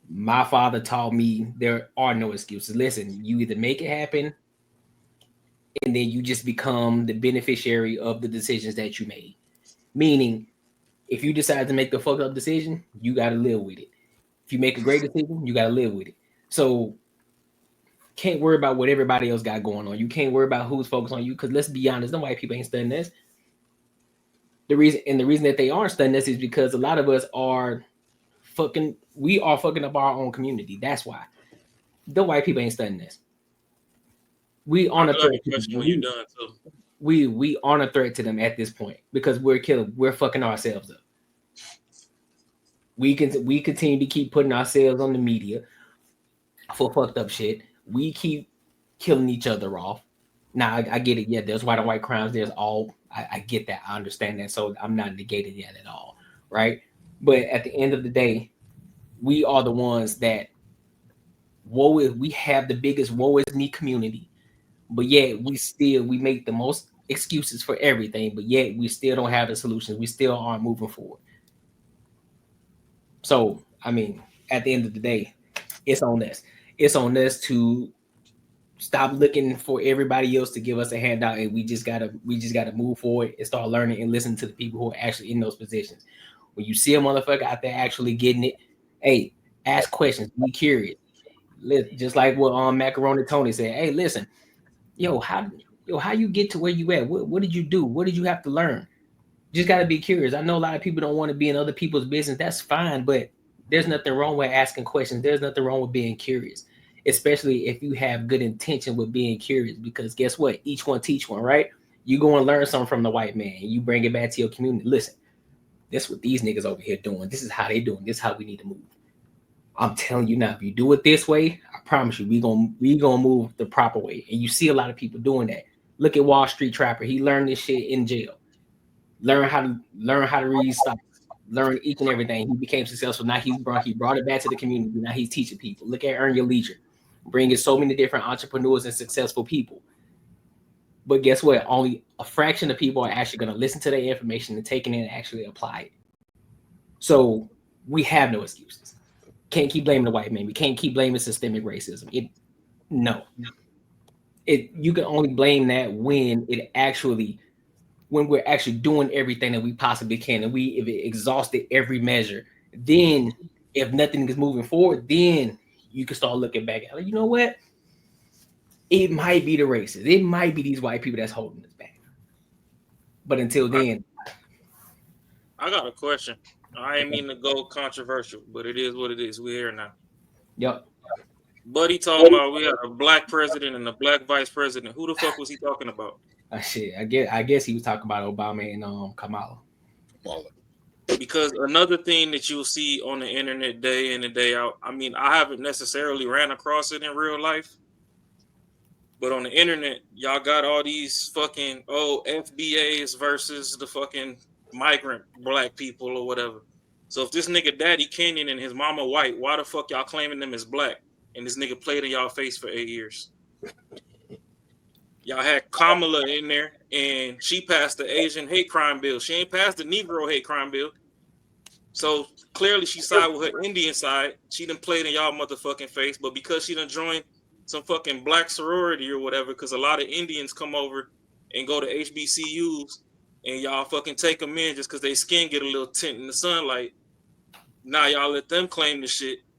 My father taught me there are no excuses. Listen, you either make it happen and then you just become the beneficiary of the decisions that you made. Meaning, if you decide to make the fucked up decision, you got to live with it. If you make a great decision, you got to live with it. So can't worry about what everybody else got going on. You can't worry about who's focused on you, because let's be honest, no white people ain't studying this. The reason that they aren't studying this is because a lot of us are fucking up our own community. That's why. The white people ain't studying this. We on a threat to them. We on a threat to them at this point because we're fucking ourselves up. We continue to keep putting ourselves on the media for fucked up shit. We keep killing each other off. Now I get it. Yeah, there's white on white crimes. There's all. I get that. I understand that. So I'm not negating that at all, right? But at the end of the day, we are the ones that we have the biggest woe is me community. But yet we make the most excuses for everything, but yet we still don't have the solutions. We still aren't moving forward. So, I mean, at the end of the day, it's on us. It's on us to stop looking for everybody else to give us a handout, and we just gotta move forward and start learning and listen to the people who are actually in those positions. When you see a motherfucker out there actually getting it, hey, ask questions, be curious. Just like what Macaroni Tony said. Hey, listen. How you get to where you at? What did you do? What did you have to learn? Just got to be curious. I know a lot of people don't want to be in other people's business. That's fine, but there's nothing wrong with asking questions. There's nothing wrong with being curious, especially if you have good intention with being curious, because guess what? Each one teach one, right? You go and learn something from the white man and you bring it back to your community. Listen, this is what these niggas over here doing. This is how they doing. This is how we need to move. I'm telling you now, if you do it this way, I promise you, we gonna move the proper way. And you see a lot of people doing that. Look at Wall Street Trapper. He learned this shit in jail. Learn how to read stocks. Learn each and everything. He became successful. Now he brought it back to the community. Now he's teaching people. Look at Earn Your Leisure, bringing so many different entrepreneurs and successful people. But guess what? Only a fraction of people are actually going to listen to their information and take it in and actually apply it. So we have no excuses. Can't keep blaming the white man. We can't keep blaming systemic racism. You can only blame that when we're actually doing everything that we possibly can, and if it exhausted every measure, then if nothing is moving forward, then you can start looking back at, like, you know what? It might be the racists. It might be these white people that's holding us back. But until then, I got a question. I ain't mean to go controversial, but it is what it is. We're here now. Yep. Buddy talking about we had a black president and a black vice president. Who the fuck was he talking about? Shit, I guess he was talking about Obama and Kamala. Because another thing that you'll see on the internet day in and day out, I mean, I haven't necessarily ran across it in real life, but on the internet, y'all got all these fucking FBAs versus the fucking migrant black people or whatever. So if this nigga Daddy Kenyon and his mama white, why the fuck y'all claiming them as black? And this nigga played in y'all face for 8 years. Y'all had Kamala in there, and she passed the Asian hate crime bill. She ain't passed the Negro hate crime bill. So clearly she sided with her Indian side. She done played in y'all motherfucking face, but because she done joined some fucking black sorority or whatever, because a lot of Indians come over and go to HBCUs, and y'all fucking take them in just because their skin get a little tint in the sunlight. Now y'all let them claim the shit.